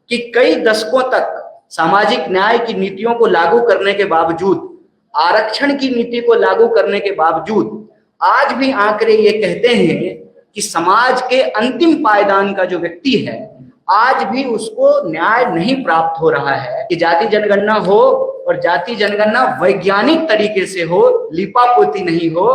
कि कई दशकों तक सामाजिक न्याय की नीतियों को लागू करने के बावजूद, आरक्षण की नीति को लागू करने के बावजूद आज भी आंकड़े ये कहते हैं कि समाज के अंतिम पायदान का जो व्यक्ति है आज भी उसको न्याय नहीं प्राप्त हो रहा है। कि जाति जनगणना हो और जाति जनगणना वैज्ञानिक तरीके से हो, लिपापोती नहीं हो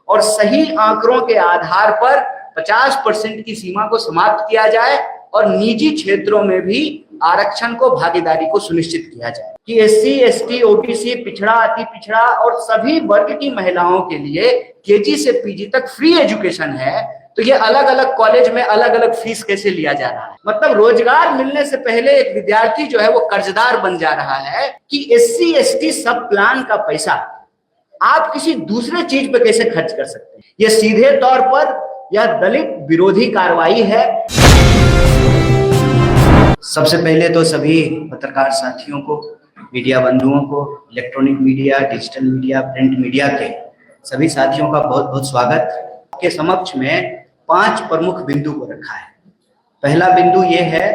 और सही आंकड़ों के आधार पर 50% की सीमा को समाप्त किया जाए और निजी क्षेत्रों में भी आरक्षण को, भागीदारी को सुनिश्चित किया जाए कि एससी, एसटी, ओबीसी, पिछड़ा, अति पिछड़ा और सभी वर्ग की महिलाओं के लिए केजी से पीजी तक फ्री एजुकेशन है। तो ये अलग अलग कॉलेज में अलग अलग फीस कैसे लिया जा रहा है? मतलब रोजगार मिलने से पहले एक विद्यार्थी जो है वो कर्जदार बन जा रहा है कि एससी, एसटी सब प्लान का पैसा आप किसी दूसरे चीज पे कैसे खर्च कर सकते हैं? ये सीधे तौर पर यह दलित विरोधी कार्रवाई है। सबसे पहले तो सभी पत्रकार साथियों को, मीडिया बंधुओं को, electronic media, digital media, print media के सभी साथियों का बहुत बहुत स्वागत। के समक्ष में 5 प्रमुख बिंदु को रखा है। पहला बिंदु यह है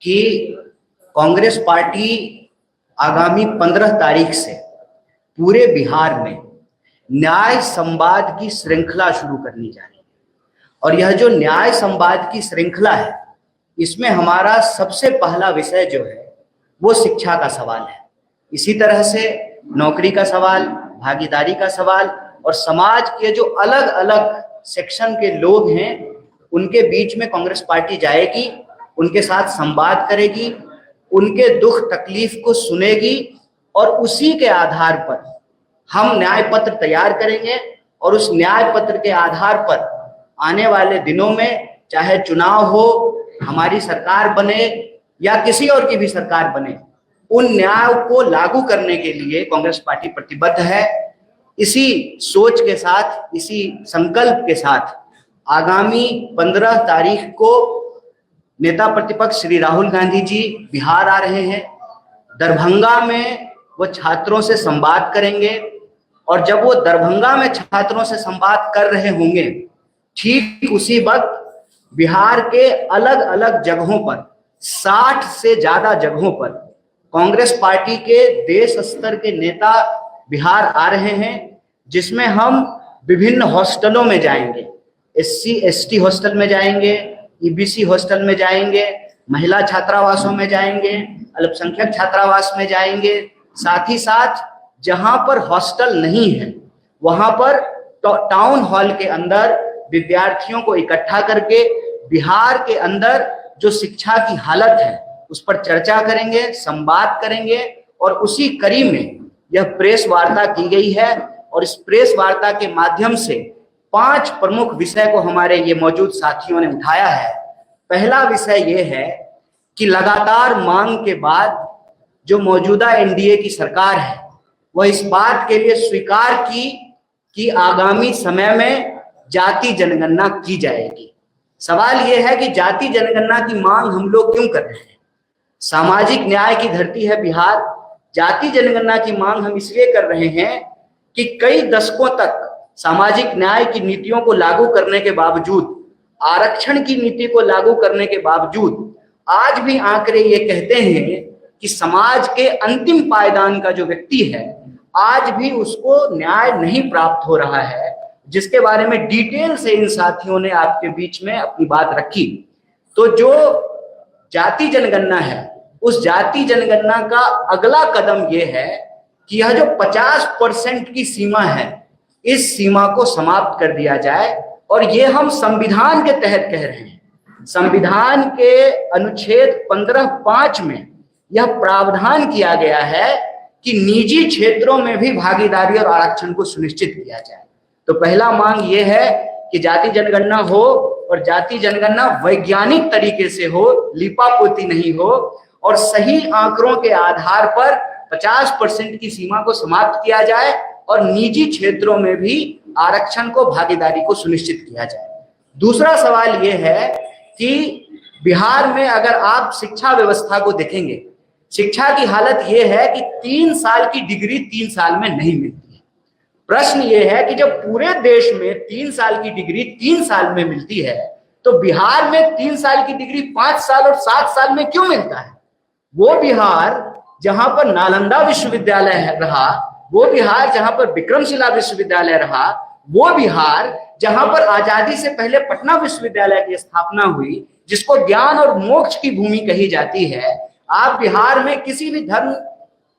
कि कांग्रेस पार्टी आगामी 15 तारीख से पूरे बिहार में न्याय संवाद की श्रृंखला शुरू करनी जा रही है और यह जो न्याय संवाद की श्रृंखला है इसमें हमारा सबसे पहला विषय जो है वो शिक्षा का सवाल है। इसी तरह से नौकरी का सवाल, भागीदारी का सवाल और समाज के जो अलग अलग सेक्शन के लोग हैं उनके बीच में कांग्रेस पार्टी जाएगी, उनके साथ संवाद करेगी, उनके दुख तकलीफ को सुनेगी और उसी के आधार पर हम न्याय पत्र तैयार करेंगे और उस न्याय पत्र के आधार पर आने वाले दिनों में चाहे चुनाव हो, हमारी सरकार बने या किसी और की भी सरकार बने, उन न्याय को लागू करने के लिए कांग्रेस पार्टी प्रतिबद्ध है। इसी सोच के साथ, इसी संकल्प के साथ आगामी 15 तारीख को नेता प्रतिपक्ष श्री राहुल गांधी जी बिहार आ रहे हैं। दरभंगा में वो छात्रों से संवाद करेंगे और जब वो दरभंगा में छात्रों से संवाद कर रहे होंगे ठीक उसी वक्त बिहार के अलग अलग जगहों पर 60 से ज्यादा जगहों पर कांग्रेस पार्टी के देश स्तर के नेता बिहार आ रहे हैं, जिसमें हम विभिन्न हॉस्टलों में जाएंगे। एससी, एसटी हॉस्टल में जाएंगे, ईबीसी हॉस्टल में जाएंगे, महिला छात्रावासों में जाएंगे, अल्पसंख्यक छात्रावास में जाएंगे। साथ ही साथ जहां पर हॉस्टल नहीं है वहां पर टाउन हॉल के अंदर विद्यार्थियों को इकट्ठा करके बिहार के अंदर जो शिक्षा की हालत है उस पर चर्चा करेंगे, संवाद करेंगे और उसी कड़ी में यह प्रेस वार्ता की गई है और इस प्रेस वार्ता के माध्यम से 5 प्रमुख विषय को हमारे ये मौजूद साथियों ने उठाया है। पहला विषय ये है कि लगातार मांग के बाद जो मौजूदा एनडीए की सरकार है वह इस बात के लिए स्वीकार की कि आगामी समय में जाति जनगणना की जाएगी। सवाल यह है कि जाति जनगणना की मांग हम लोग क्यों कर रहे हैं? सामाजिक न्याय की धरती है बिहार। जाति जनगणना की मांग हम इसलिए कर रहे हैं कि कई दशकों तक सामाजिक न्याय की नीतियों को लागू करने के बावजूद, आरक्षण की नीति को लागू करने के बावजूद आज भी आंकड़े ये कहते हैं कि समाज के अंतिम पायदान का जो व्यक्ति है आज भी उसको न्याय नहीं प्राप्त हो रहा है, जिसके बारे में डिटेल से इन साथियों ने आपके बीच में अपनी बात रखी। तो जो जाति जनगणना है उस जाति जनगणना का अगला कदम यह है कि यह जो 50% की सीमा है इस सीमा को समाप्त कर दिया जाए और ये हम संविधान के तहत कह रहे हैं। संविधान के अनुच्छेद 15(5) में यह प्रावधान किया गया है कि निजी क्षेत्रों में भी भागीदारी और आरक्षण को सुनिश्चित किया जाए। तो पहला मांग ये है कि जाति जनगणना हो और जाति जनगणना वैज्ञानिक तरीके से हो, लिपापोती नहीं हो और सही आंकड़ों के आधार पर 50% की सीमा को समाप्त किया जाए और निजी क्षेत्रों में भी आरक्षण को, भागीदारी को सुनिश्चित किया जाए। दूसरा सवाल यह है कि बिहार में अगर आप शिक्षा व्यवस्था को देखेंगे, शिक्षा की हालत यह है कि 3 साल की डिग्री 3 साल में नहीं मिलती है। प्रश्न ये है कि जब पूरे देश में 3 साल की डिग्री 3 साल में मिलती है तो बिहार में 3 साल की डिग्री 5 साल और 7 साल में क्यों मिलता है? वो बिहार जहां पर नालंदा विश्वविद्यालय रहा, वो बिहार जहां पर विक्रमशिला विश्वविद्यालय रहा, वो बिहार जहां पर आजादी से पहले पटना विश्वविद्यालय की स्थापना हुई, जिसको ज्ञान और मोक्ष की भूमि कही जाती है। आप बिहार में किसी भी धर्म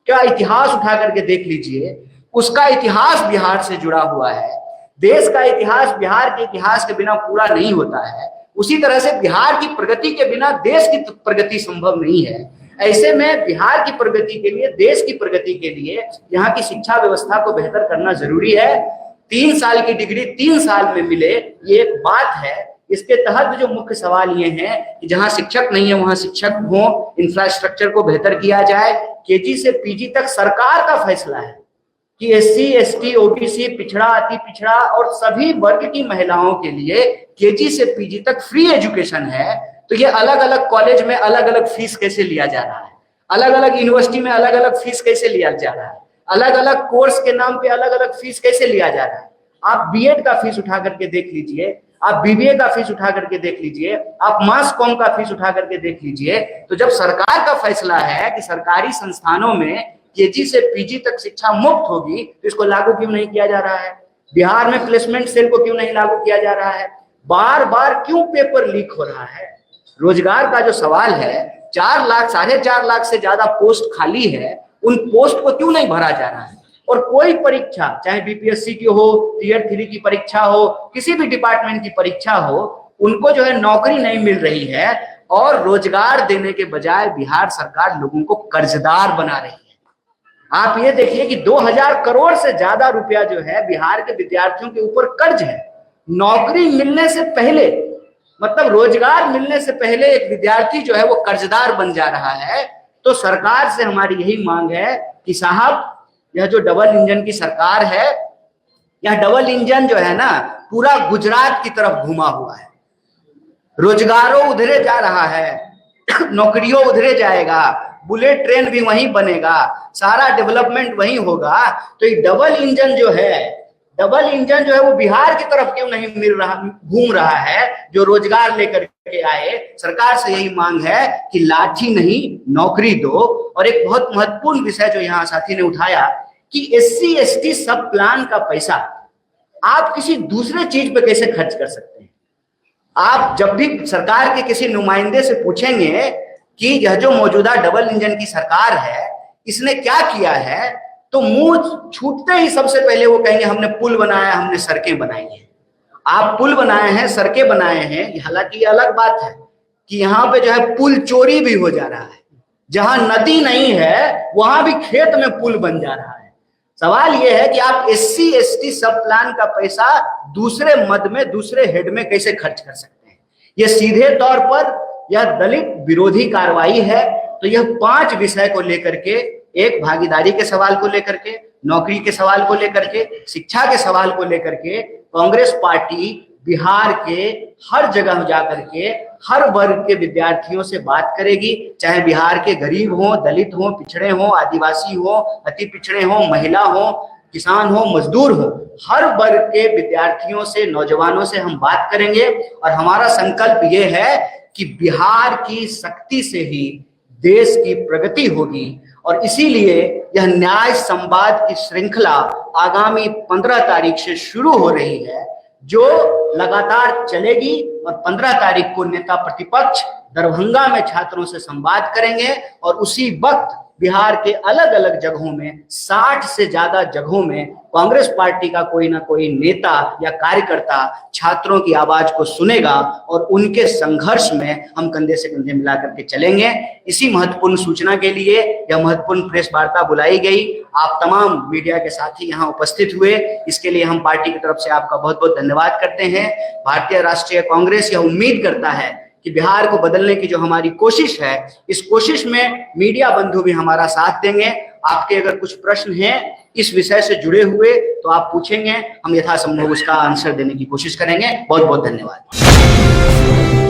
का इतिहास उठा करके देख लीजिए, उसका इतिहास बिहार से जुड़ा हुआ है। देश का इतिहास बिहार के इतिहास के बिना पूरा नहीं होता है। उसी तरह से बिहार की प्रगति के बिना देश की प्रगति संभव नहीं है। ऐसे में बिहार की प्रगति के लिए, देश की प्रगति के लिए यहाँ की शिक्षा व्यवस्था को बेहतर करना जरूरी है। 3 साल की डिग्री 3 साल में मिले, ये एक बात है। इसके तहत जो मुख्य सवाल ये हैं कि जहां शिक्षक नहीं है वहां शिक्षक हो, इंफ्रास्ट्रक्चर को बेहतर किया जाए। केजी से पीजी तक सरकार का फैसला है कि एससी, एसटी, ओबीसी, पिछड़ा, अति पिछड़ा और सभी वर्ग की महिलाओं के लिए केजी से पीजी तक फ्री एजुकेशन है। तो ये अलग अलग कॉलेज में अलग अलग फीस कैसे लिया जा रहा है, अलग अलग यूनिवर्सिटी में अलग अलग फीस कैसे लिया जा रहा है, अलग अलग कोर्स के नाम पे अलग अलग फीस कैसे लिया जा रहा है। आप बीएड का फीस उठा करके देख लीजिए, आप बीबीए का फीस उठा करके देख लीजिए, आप मास कॉम का फीस उठा करके देख लीजिए। तो जब सरकार का फैसला है कि सरकारी संस्थानों में केजी से पीजी तक शिक्षा मुफ्त होगी, तो इसको लागू क्यों नहीं किया जा रहा है? बिहार में प्लेसमेंट सेल को क्यों नहीं लागू किया जा रहा है? बार बार क्यों पेपर लीक हो रहा है? रोजगार का जो सवाल है, 4 लाख 4.5 लाख से ज्यादा पोस्ट खाली है, उन पोस्ट को क्यों नहीं भरा जा रहा है? और कोई परीक्षा, चाहे बीपीएससी की हो, टियर 3 की परीक्षा हो, किसी भी डिपार्टमेंट की परीक्षा हो, उनको जो है नौकरी नहीं मिल रही है और रोजगार देने के बजाय बिहार सरकार लोगों को कर्जदार बना रही है। आप ये देखिए कि 2000 करोड़ से ज्यादा रुपया जो है बिहार के विद्यार्थियों के ऊपर कर्ज है। नौकरी मिलने से पहले, मतलब रोजगार मिलने से पहले एक विद्यार्थी जो है वो कर्जदार बन जा रहा है। तो सरकार से हमारी यही मांग है कि साहब, यह जो डबल इंजन की सरकार है, यह डबल इंजन जो है ना पूरा गुजरात की तरफ घुमा हुआ है। रोजगारों उधरे जा रहा है, नौकरियों उधरे जाएगा, बुलेट ट्रेन भी वहीं बनेगा, सारा डेवलपमेंट वहीं होगा। तो ये डबल इंजन जो है वो बिहार की तरफ क्यों नहीं घूम रहा है, जो रोजगार लेकर के आए। सरकार से यही मांग है कि लाठी नहीं नौकरी दो। और एक बहुत महत्वपूर्ण विषय जो यहाँ साथी ने उठाया कि एससी एसटी सब प्लान का पैसा आप किसी दूसरे चीज पे कैसे खर्च कर सकते हैं? आप जब भी सरकार के किसी नुमाइंदे से पूछेंगे कि यह जो मौजूदा डबल इंजन की सरकार है इसने क्या किया है, तो मुंह छूटते ही सबसे पहले वो कहेंगे हमने पुल बनाया, हमने सड़कें बनाई है। आप पुल बनाए हैं, सड़कें बनाए हैं, हालांकि ये अलग बात है कि यहाँ पे जो है पुल चोरी भी हो जा रहा है। जहां नदी नहीं है वहां भी खेत में पुल बन जा रहा है। सवाल यह है कि आप एससी एसटी सब प्लान का पैसा दूसरे मद में, दूसरे हेड में कैसे खर्च कर सकते हैं? यह सीधे तौर पर यह दलित विरोधी कार्रवाई है। तो यह 5 विषय को लेकर के, एक भागीदारी के सवाल को लेकर के, नौकरी के सवाल को लेकर के, शिक्षा के सवाल को लेकर के कांग्रेस पार्टी बिहार के हर जगह जाकर के हर वर्ग के विद्यार्थियों से बात करेगी, चाहे बिहार के गरीब हो, दलित हो, पिछड़े हो, आदिवासी हो, अति पिछड़े हो, महिला हो, किसान हो, मजदूर हो, हर वर्ग के विद्यार्थियों से, नौजवानों से हम बात करेंगे। और हमारा संकल्प ये है कि बिहार की शक्ति से ही देश की प्रगति होगी। और इसीलिए यह न्याय संवाद की श्रृंखला आगामी 15 तारीख से शुरू हो रही है, जो लगातार चलेगी। और 15 तारीख को नेता प्रतिपक्ष दरभंगा में छात्रों से संवाद करेंगे और उसी वक्त बिहार के अलग अलग जगहों में, 60 से ज्यादा जगहों में कांग्रेस पार्टी का कोई ना कोई नेता या कार्यकर्ता छात्रों की आवाज को सुनेगा और उनके संघर्ष में हम कंधे से कंधे मिला करके चलेंगे। इसी महत्वपूर्ण सूचना के लिए यह महत्वपूर्ण प्रेस वार्ता बुलाई गई। आप तमाम मीडिया के साथी यहाँ उपस्थित हुए, इसके लिए हम पार्टी की तरफ से आपका बहुत बहुत धन्यवाद करते हैं। भारतीय राष्ट्रीय कांग्रेस यह उम्मीद करता है कि बिहार को बदलने की जो हमारी कोशिश है, इस कोशिश में मीडिया बंधु भी हमारा साथ देंगे। आपके अगर कुछ प्रश्न हैं इस विषय से जुड़े हुए तो आप पूछेंगे, हम यथासंभव उसका आंसर देने की कोशिश करेंगे। बहुत बहुत धन्यवाद।